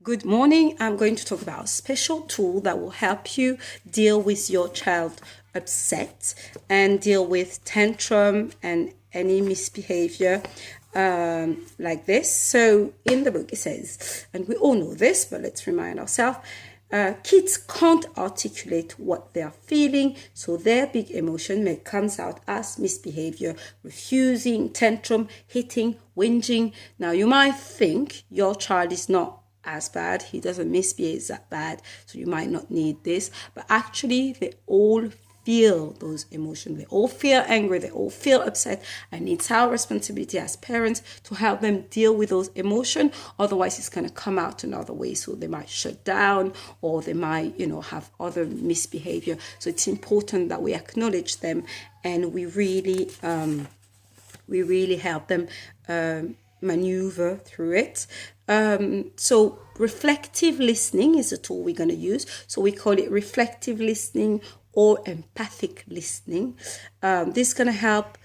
Good morning. I'm going to talk about a special tool that will help you deal with your child upset and deal with tantrum and any misbehavior like this. So in the book it says, and we all know this, but let's remind ourselves, kids can't articulate what they are feeling, so their big emotion may comes out as misbehavior, refusing, tantrum, hitting, whinging. Now you might think your child is not as bad, he doesn't misbehave that bad, so you might not need this, but actually they all feel those emotions. They all feel angry, they all feel upset, and it's our responsibility as parents to help them deal with those emotions. Otherwise it's going to come out another way, so they might shut down or they might have other misbehavior. So it's important that we acknowledge them and we really help them maneuver through it. So reflective listening is a tool we're going to use. So we call it reflective listening or empathic listening. This is going to help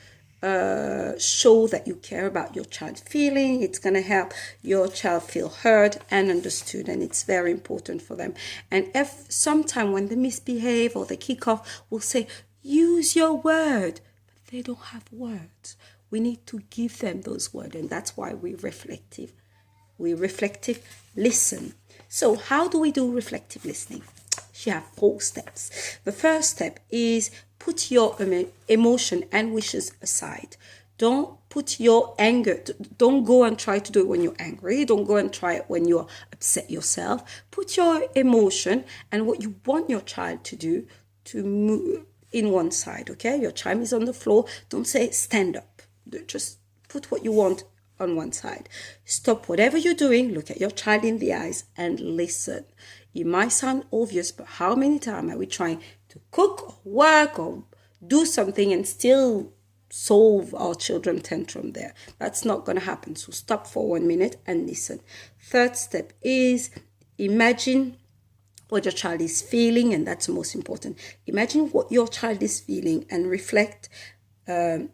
show that you care about your child's feeling. It's going to help your child feel heard and understood, and it's very important for them. And if sometime when they misbehave or they kick off, we'll say, use your word, but they don't have words. We need to give them those words, and that's why we reflective listen. So how do we do reflective listening? You have 4 steps. The first step is put your emotion and wishes aside. Don't put your anger, don't go and try to do it when you're angry. Don't go and try it when you're upset yourself. Put your emotion and what you want your child to do to move in one side, okay? Your child is on the floor. Don't say stand up. Just put what you want on one side. Stop whatever you're doing, look at your child in the eyes and listen. It might sound obvious, but how many times are we trying to cook or work or do something and still solve our children's tantrum there? That's not going to happen. So stop for 1 minute and listen. Third step is imagine what your child is feeling, and that's the most important. Imagine what your child is feeling and reflect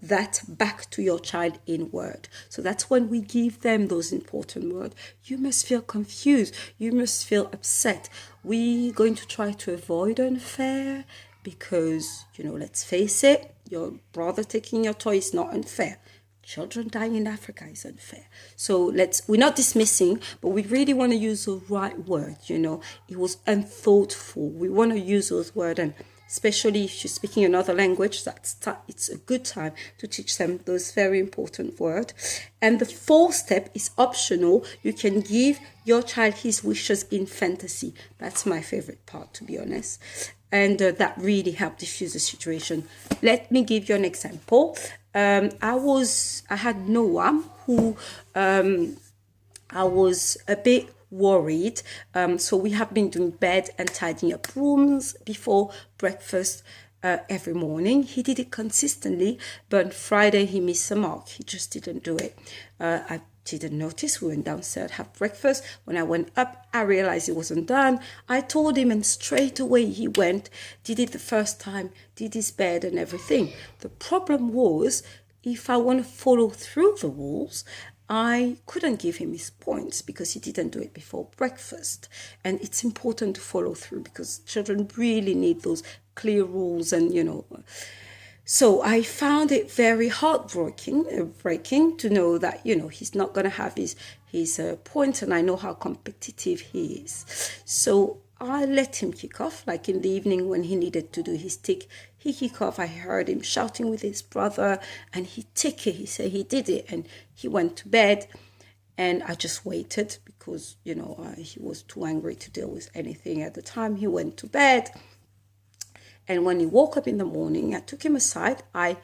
that back to your child in word. So that's when we give them those important words. You must feel confused. You must feel upset. We're going to try to avoid unfair because, let's face it, your brother taking your toy is not unfair. Children dying in Africa is unfair. So we're not dismissing, but we really want to use the right word. It was unthoughtful. We want to use those words, and especially if you're speaking another language, it's a good time to teach them those very important words. And the 4th step is optional. You can give your child his wishes in fantasy. That's my favorite part, to be honest. And that really helped diffuse the situation. Let me give you an example. I had Noah, who I was a bit worried. So we have been doing bed and tidying up rooms before breakfast every morning. He did it consistently, but on Friday he missed the mark. He just didn't do it. I didn't notice. We went downstairs to have breakfast. When I went up, I realized it wasn't done. I told him, and straight away he went, did it the first time, did his bed and everything. The problem was, if I want to follow through the rules, I couldn't give him his points because he didn't do it before breakfast. And it's important to follow through because children really need those clear rules and, So I found it very heartbreaking to know that, he's not going to have his points, and I know how competitive he is. So I let him kick off, like in the evening when he needed to do his tick. He kicked off. I heard him shouting with his brother, and he ticked it. He said he did it, and he went to bed. And I just waited because, he was too angry to deal with anything at the time. He went to bed. And when he woke up in the morning, I took him aside. I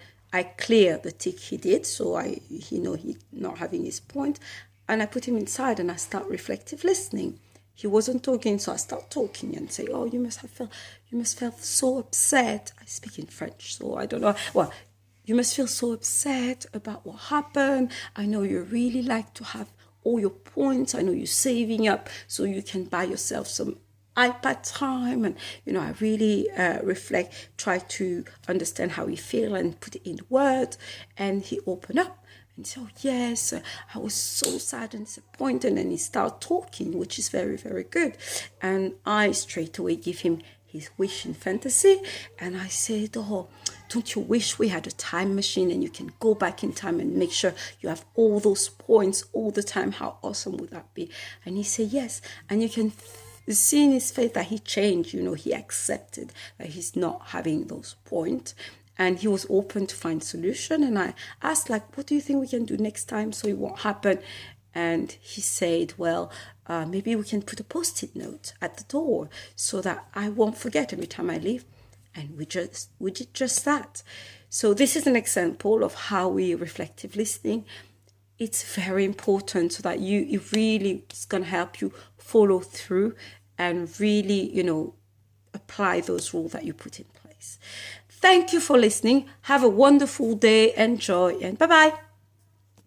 cleared the tick he did, so he's not having his point. And I put him inside and I start reflective listening. He wasn't talking, so I start talking and say, "Oh, you must feel so upset." I speak in French, so I don't know. Well, you must feel so upset about what happened. I know you really like to have all your points. I know you're saving up so you can buy yourself some iPad time, and I really try to understand how he feel and put it in words. And he opened up And so, yes, I was so sad and disappointed. And he started talking, which is very, very good. And I straight away give him his wish and fantasy. And I said, oh, don't you wish we had a time machine and you can go back in time and make sure you have all those points all the time? How awesome would that be? And he said, yes. And you can see in his face that he changed, he accepted that he's not having those points. And he was open to find solution. And I asked, like, what do you think we can do next time so it won't happen? And he said, well, maybe we can put a post-it note at the door so that I won't forget every time I leave. And we did just that. So this is an example of how we reflective listening. It's very important so that it really is going to help you follow through and really, apply those rules that you put in place. Thank you for listening. Have a wonderful day. Enjoy and bye-bye.